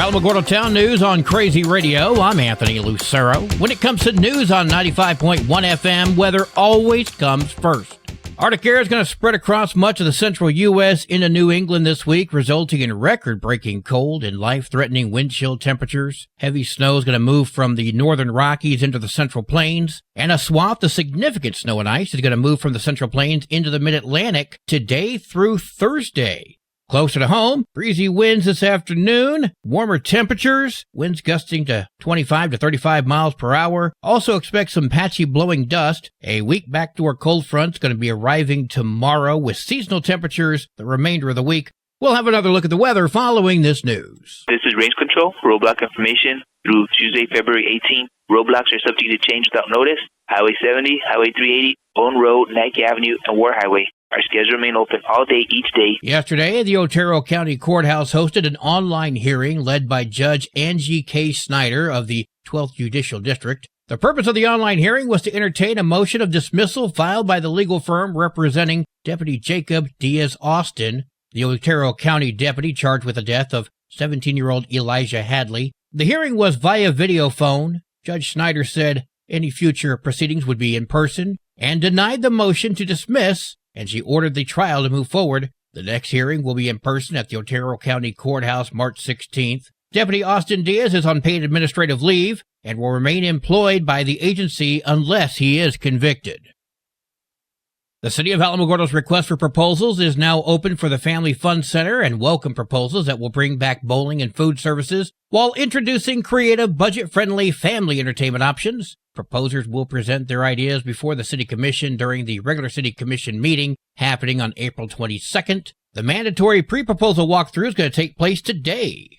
Alamogordo Town News on Crazy Radio. I'm Anthony Lucero. When it comes to news on 95.1 FM, weather always comes first. Arctic air is going to spread across much of the central U.S. into New England this week, resulting in record-breaking cold and life-threatening wind chill temperatures. Heavy snow is going to move from the northern Rockies into the central plains, and a swath of significant snow and ice is going to move from the central plains into the mid-Atlantic today through Thursday. Closer to home, breezy winds this afternoon, warmer temperatures, winds gusting to 25 to 35 miles per hour. Also expect some patchy blowing dust. A weak backdoor cold front is going to be arriving tomorrow with seasonal temperatures the remainder of the week. We'll have another look at the weather following this news. This is range control, roadblock information through Tuesday, February 18th. Roadblocks are subject to change without notice. Highway 70, Highway 380, Bone Road, Nike Avenue, and War Highway. Our schedules remain open all day, each day. Yesterday, the Otero County Courthouse hosted an online hearing led by Judge Angie K. Snyder of the 12th Judicial District. The purpose of the online hearing was to entertain a motion of dismissal filed by the legal firm representing Deputy Jacob Diaz-Austin, the Otero County deputy charged with the death of 17-year-old Elijah Hadley. The hearing was via video phone. Judge Snyder said any future proceedings would be in person and denied the motion to dismiss, and she ordered the trial to move forward. The next hearing will be in person at the Otero County Courthouse March 16th. Deputy Austin Diaz is on paid administrative leave and will remain employed by the agency unless he is convicted. The City of Alamogordo's request for proposals is now open for the Family Fun Center and welcome proposals that will bring back bowling and food services while introducing creative, budget-friendly family entertainment options. Proposers will present their ideas before the City Commission during the regular City Commission meeting happening on April 22nd. The mandatory pre-proposal walkthrough is going to take place today.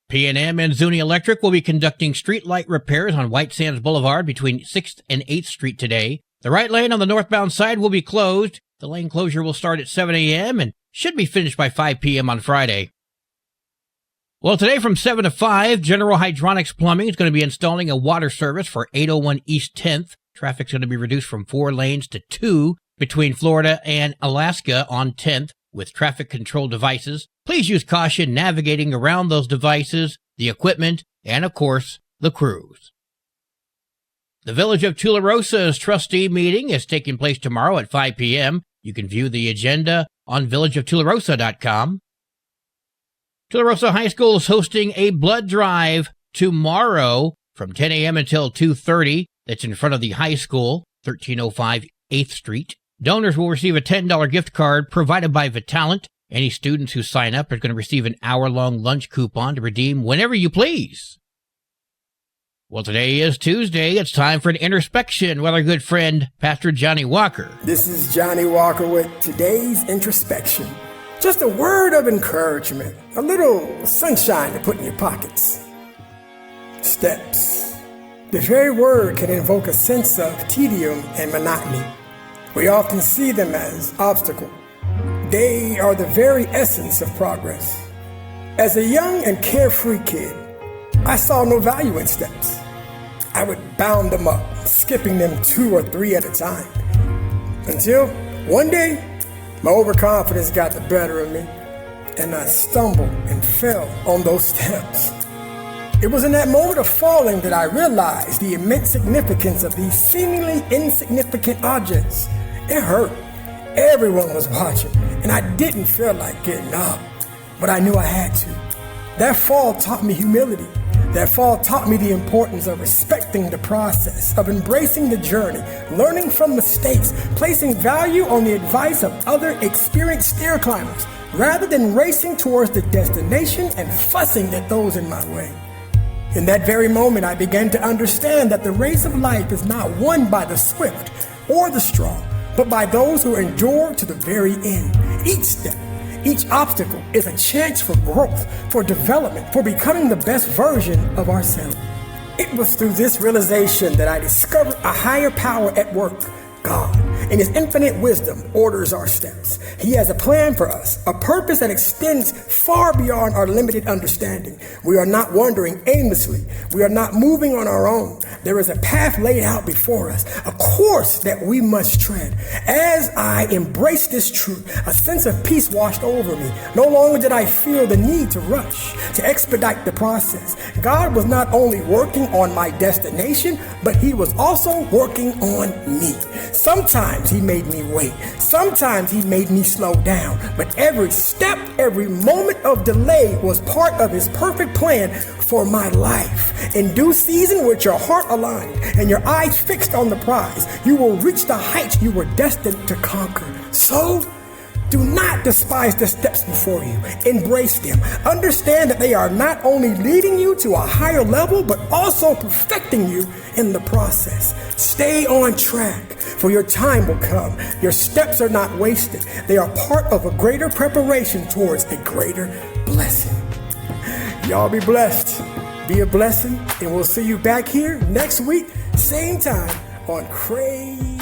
P&M and Zuni Electric will be conducting streetlight repairs on White Sands Boulevard between 6th and 8th Street today. The right lane on the northbound side will be closed. The lane closure will start at 7 a.m. and should be finished by 5 p.m. on Friday. Well, today from 7 to 5, General Hydronics Plumbing is going to be installing a water service for 801 East 10th. Traffic's going to be reduced from 4 lanes to 2 between Florida and Alaska on 10th with traffic control devices. Please use caution navigating around those devices, the equipment, and, of course, the crews. The Village of Tularosa's trustee meeting is taking place tomorrow at 5 p.m. You can view the agenda on villageoftularosa.com. Tularosa High School is hosting a blood drive tomorrow from 10 a.m. until 2:30. That's in front of the high school, 1305 8th Street. Donors will receive a $10 gift card provided by Vitalent. Any students who sign up are going to receive an hour-long lunch coupon to redeem whenever you please. Well, today is Tuesday. It's time for an introspection with our good friend, Pastor Johnny Walker. This is Johnny Walker with today's introspection. Just a word of encouragement, a little sunshine to put in your pockets. Steps. The very word can invoke a sense of tedium and monotony. We often see them as obstacles. They are the very essence of progress. As a young and carefree kid, I saw no value in steps. I would bound them up, skipping them 2 or 3 at a time. Until one day, my overconfidence got the better of me, and I stumbled and fell on those steps. It was in that moment of falling that I realized the immense significance of these seemingly insignificant objects. It hurt. Everyone was watching, and I didn't feel like getting up, but I knew I had to. That fall taught me humility. That fall taught me the importance of respecting the process, of embracing the journey, learning from mistakes, placing value on the advice of other experienced stair climbers, rather than racing towards the destination and fussing at those in my way. In that very moment, I began to understand that the race of life is not won by the swift or the strong, but by those who endure to the very end. Each step, each obstacle is a chance for growth, for development, for becoming the best version of ourselves. It was through this realization that I discovered a higher power at work, God, In his infinite wisdom, orders our steps. He has a plan for us, a purpose that extends far beyond our limited understanding. We are not wandering aimlessly. We are not moving on our own. There is a path laid out before us, a course that we must tread. As I embraced this truth, a sense of peace washed over me. No longer did I feel the need to rush, to expedite the process. God was not only working on my destination, but he was also working on me. Sometimes he made me wait. Sometimes he made me slow down. But every step, every moment of delay was part of his perfect plan for my life. In due season, with your heart aligned and your eyes fixed on the prize, you will reach the heights you were destined to conquer. So, do not despise the steps before you. Embrace them. Understand that they are not only leading you to a higher level, but also perfecting you in the process. Stay on track, for your time will come. Your steps are not wasted. They are part of a greater preparation towards a greater blessing. Y'all be blessed. Be a blessing, and we'll see you back here next week, same time on Crazy.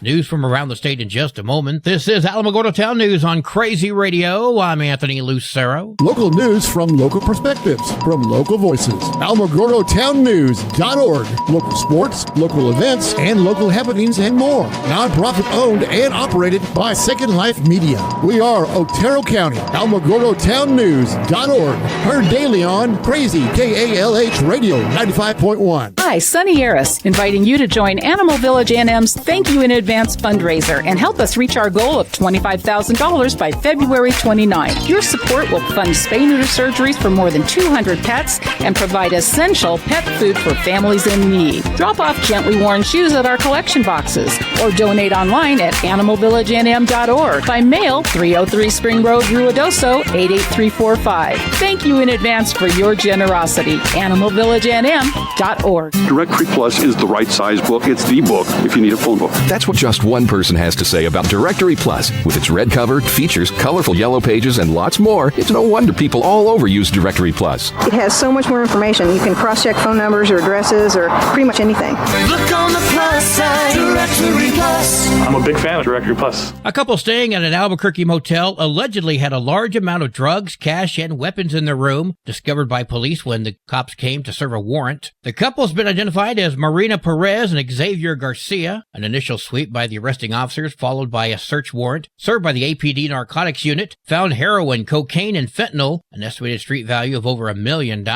News from around the state in just a moment. This is Alamogordo Town News on Crazy Radio. I'm Anthony Lucero. Local news from local perspectives, from local voices. AlamogordoTownNews.org. Local sports, local events, and local happenings and more. Nonprofit owned and operated by Second Life Media. We are Otero County. AlamogordoTownNews.org. Heard daily on Crazy KALH Radio 95.1. Hi, Sunny Harris, inviting you to join Animal Village NM's Thank You in Advance fundraiser and help us reach our goal of $25,000 by February 29th. Your support will fund spay-neuter surgeries for more than 200 pets and provide essential pet food for families in need. Drop off gently worn shoes at our collection boxes or donate online at animalvillagenm.org. By mail, 303 Spring Road, Ruidoso, 88345. Thank you in advance for your generosity. animalvillagenm.org. Directory Plus is the right size book. It's the book if you need a phone book. That's what just one person has to say about Directory Plus. With its red cover, features, colorful yellow pages, and lots more, it's no wonder people all over use Directory Plus. It has so much more information. You can cross-check phone numbers or addresses or pretty much anything. Look on the plus side, Directory Plus. I'm a big fan of Directory Plus. A couple staying at an Albuquerque motel allegedly had a large amount of drugs, cash, and weapons in their room, discovered by police when the cops came to serve a warrant. The couple's been identified as Marina Perez and Xavier Garcia. An initial sweep by the arresting officers, followed by a search warrant served by the APD Narcotics Unit, found heroin, cocaine, and fentanyl, an estimated street value of over $1 million.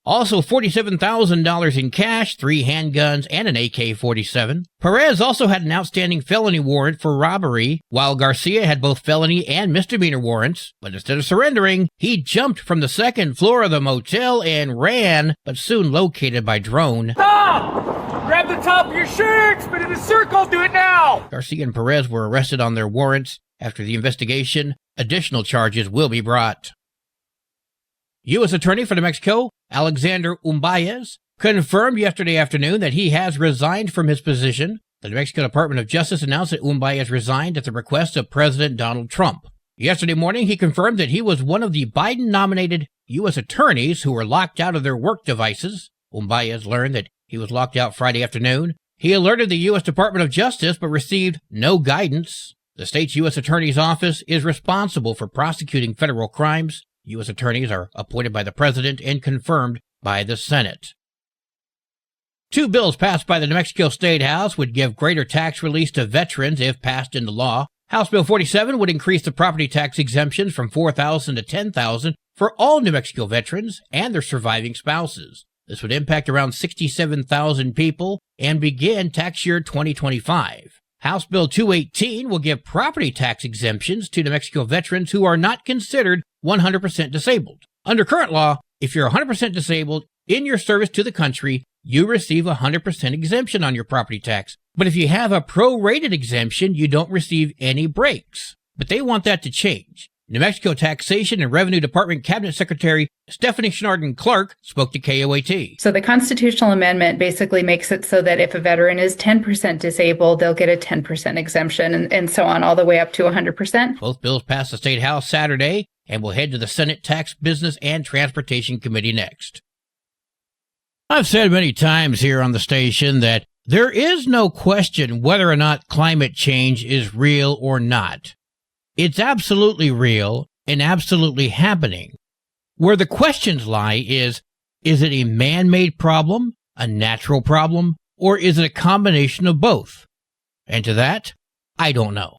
Also $47,000 in cash, 3 handguns, and an AK-47. Perez also had an outstanding felony warrant for robbery, while Garcia had both felony and misdemeanor warrants. But instead of surrendering, he jumped from the second floor of the motel and ran, but soon located by drone. Stop! Grab the top of your shirt! Spin in a circle! Do it now! Garcia and Perez were arrested on their warrants. After the investigation, additional charges will be brought. U.S. Attorney for New Mexico, Alexander Umbayez, confirmed yesterday afternoon that he has resigned from his position. The New Mexico Department of Justice announced that Umbayez resigned at the request of President Donald Trump. Yesterday morning, he confirmed that he was one of the Biden-nominated U.S. attorneys who were locked out of their work devices. Umbayez learned that he was locked out Friday afternoon. He alerted the U.S. Department of Justice but received no guidance. The state's U.S. Attorney's Office is responsible for prosecuting federal crimes. U.S. attorneys are appointed by the President and confirmed by the Senate. 2 bills passed by the New Mexico State House would give greater tax relief to veterans if passed into law. House Bill 47 would increase the property tax exemptions from $4,000 to $10,000 for all New Mexico veterans and their surviving spouses. This would impact around 67,000 people and begin tax year 2025. House Bill 218 will give property tax exemptions to New Mexico veterans who are not considered 100% disabled. Under current law, if you're 100% disabled in your service to the country, you receive 100% exemption on your property tax. But if you have a prorated exemption, you don't receive any breaks. But they want that to change. New Mexico Taxation and Revenue Department Cabinet Secretary Stephanie Schnarden Clark spoke to KOAT. So the constitutional amendment basically makes it so that if a veteran is 10% disabled, they'll get a 10% exemption and so on, all the way up to 100%. Both bills passed the State House Saturday and will head to the Senate Tax, Business, and Transportation Committee next. I've said many times here on the station that There is no question whether or not climate change is real or not. It's absolutely real and absolutely happening. Where the questions lie is it a man-made problem, a natural problem, or is it a combination of both? And to that, I don't know.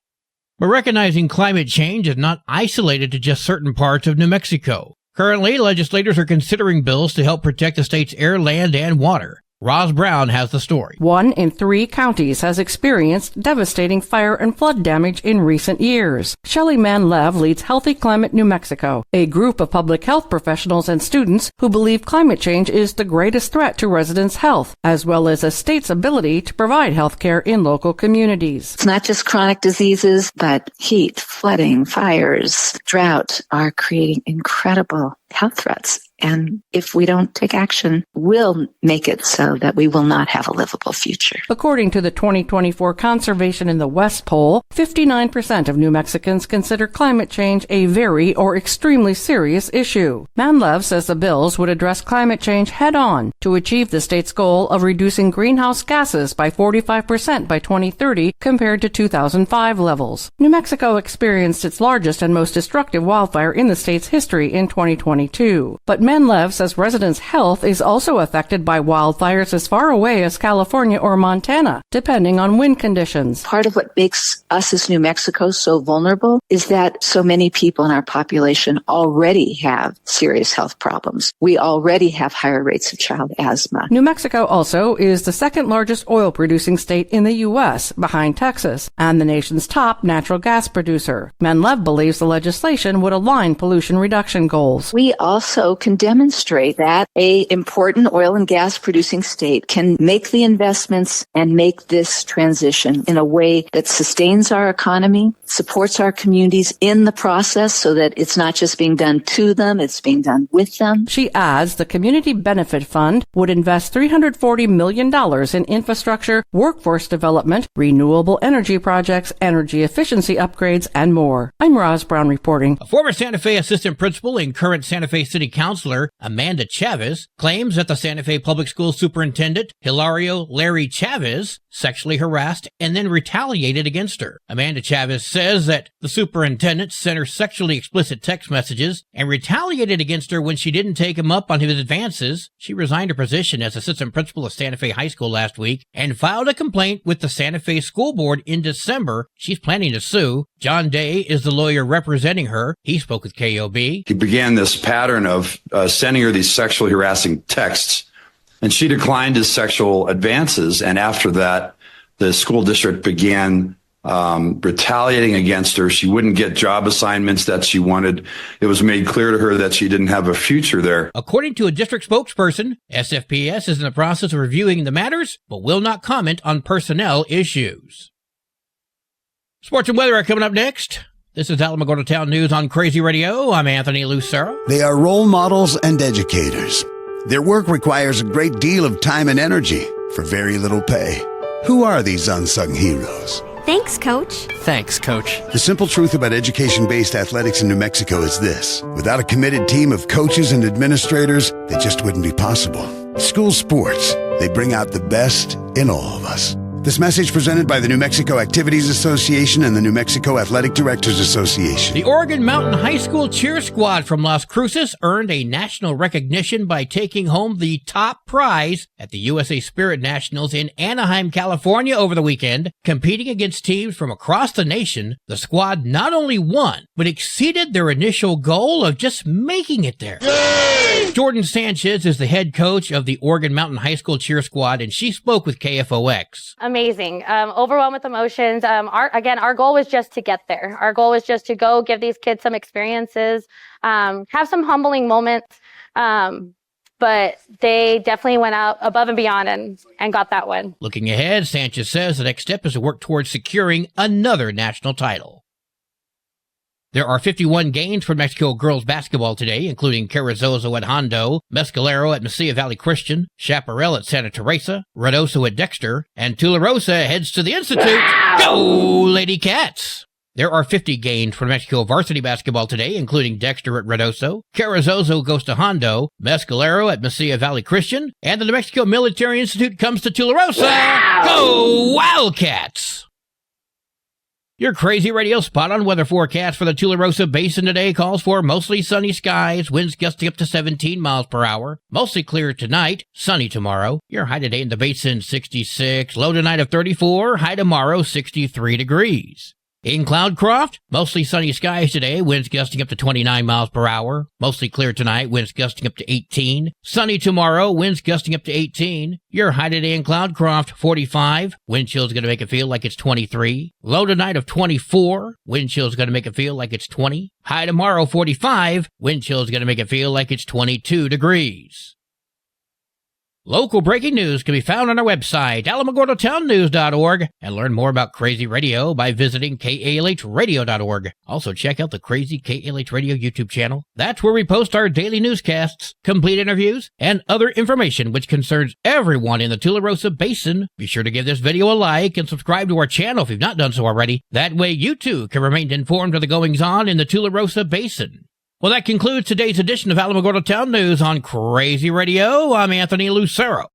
But recognizing climate change is not isolated to just certain parts of New Mexico. Currently, legislators are considering bills to help protect the state's air, land, and water. Roz Brown has the story. 1 in 3 counties has experienced devastating fire and flood damage in recent years. Shelley Manlev leads Healthy Climate New Mexico, a group of public health professionals and students who believe climate change is the greatest threat to residents' health, as well as a state's ability to provide health care in local communities. It's not just chronic diseases, but heat, flooding, fires, drought are creating incredible health threats. And if we don't take action, we'll make it so that we will not have a livable future. According to the 2024 Conservation in the West poll, 59% of New Mexicans consider climate change a very or extremely serious issue. Manlev says the bills would address climate change head-on to achieve the state's goal of reducing greenhouse gases by 45% by 2030 compared to 2005 levels. New Mexico experienced its largest and most destructive wildfire in the state's history in 2022. But Manlev says residents' health is also affected by wildfires as far away as California or Montana, depending on wind conditions. Part of what makes us as New Mexico so vulnerable is that so many people in our population already have serious health problems. We already have higher rates of child asthma. New Mexico also is the second largest oil-producing state in the U.S., behind Texas, and the nation's top natural gas producer. Manlev believes the legislation would align pollution reduction goals. We also can demonstrate that a important oil and gas producing state can make the investments and make this transition in a way that sustains our economy, supports our communities in the process so that it's not just being done to them, it's being done with them. She adds the Community Benefit Fund would invest $340 million in infrastructure, workforce development, renewable energy projects, energy efficiency upgrades, and more. I'm Roz Brown reporting. A former Santa Fe assistant principal and current Santa Fe City Councilor Amanda Chavez claims that the Santa Fe Public Schools Superintendent Hilario Larry Chavez sexually harassed and then retaliated against her. Amanda Chavez says that the superintendent sent her sexually explicit text messages and retaliated against her when she didn't take him up on his advances. She resigned her position as assistant principal of Santa Fe High School last week and filed a complaint with the Santa Fe School Board in December. She's planning to sue. John Day is the lawyer representing her. He spoke with KOB. He began this pattern of sending her these sexually harassing texts, and she declined his sexual advances. And after that, the school district began retaliating against her. She wouldn't get job assignments that she wanted. It was made clear to her that she didn't have a future there. According to a district spokesperson, SFPS is in the process of reviewing the matters, but will not comment on personnel issues. Sports and weather are coming up next. This is Alamogordo Town News on Crazy Radio. I'm Anthony Lucero. They are role models and educators. Their work requires a great deal of time and energy for very little pay. Who are these unsung heroes? Thanks, Coach. Thanks, Coach. The simple truth about education-based athletics in New Mexico is this. Without a committed team of coaches and administrators, they just wouldn't be possible. School sports, they bring out the best in all of us. This message presented by the New Mexico Activities Association and the New Mexico Athletic Directors Association. The Oregon Mountain High School cheer squad from Las Cruces earned a national recognition by taking home the top prize at the USA Spirit Nationals in Anaheim, California over the weekend. Competing against teams from across the nation, the squad not only won, but exceeded their initial goal of just making it there. Yay! Jordan Sanchez is the head coach of the Oregon Mountain High School cheer squad, and she spoke with KFOX. Amazing. Overwhelmed with emotions. Our goal was just to get there. Our goal was just to go give these kids some experiences, have some humbling moments. But they definitely went out above and beyond and got that one. Looking ahead, Sanchez says the next step is to work towards securing another national title. There are 51 games for Mexico girls basketball today, including Carrizozo at Hondo, Mescalero at Mesilla Valley Christian, Chaparral at Santa Teresa, Redoso at Dexter, and Tularosa heads to the Institute. Go, Lady Cats! There are 50 games for New Mexico varsity basketball today, including Dexter at Reynosa, Carrizozo goes to Hondo, Mescalero at Mesilla Valley Christian, and the New Mexico Military Institute comes to Tularosa. Wow! Go Wildcats! Your Crazy Radio spot-on weather forecast for the Tularosa Basin today calls for mostly sunny skies, winds gusting up to 17 miles per hour, mostly clear tonight, sunny tomorrow. Your high today in the Basin 66, low tonight of 34, high tomorrow 63 degrees. In Cloudcroft, mostly sunny skies today, winds gusting up to 29 miles per hour. Mostly clear tonight, winds gusting up to 18. Sunny tomorrow, winds gusting up to 18. Your high today in Cloudcroft, 45. Wind chill's going to make it feel like it's 23. Low tonight of 24. Wind chill's going to make it feel like it's 20. High tomorrow, 45. Wind chill's going to make it feel like it's 22 degrees. Local breaking news can be found on our website, alamogordotownnews.org, and learn more about Crazy Radio by visiting kalhradio.org. Also, check out the Crazy KALH Radio YouTube channel. That's where we post our daily newscasts, complete interviews, and other information which concerns everyone in the Tularosa Basin. Be sure to give this video a like and subscribe to our channel if you've not done so already. That way you too can remain informed of the goings-on in the Tularosa Basin. Well, that concludes today's edition of Alamogordo Town News on Crazy Radio. I'm Anthony Lucero.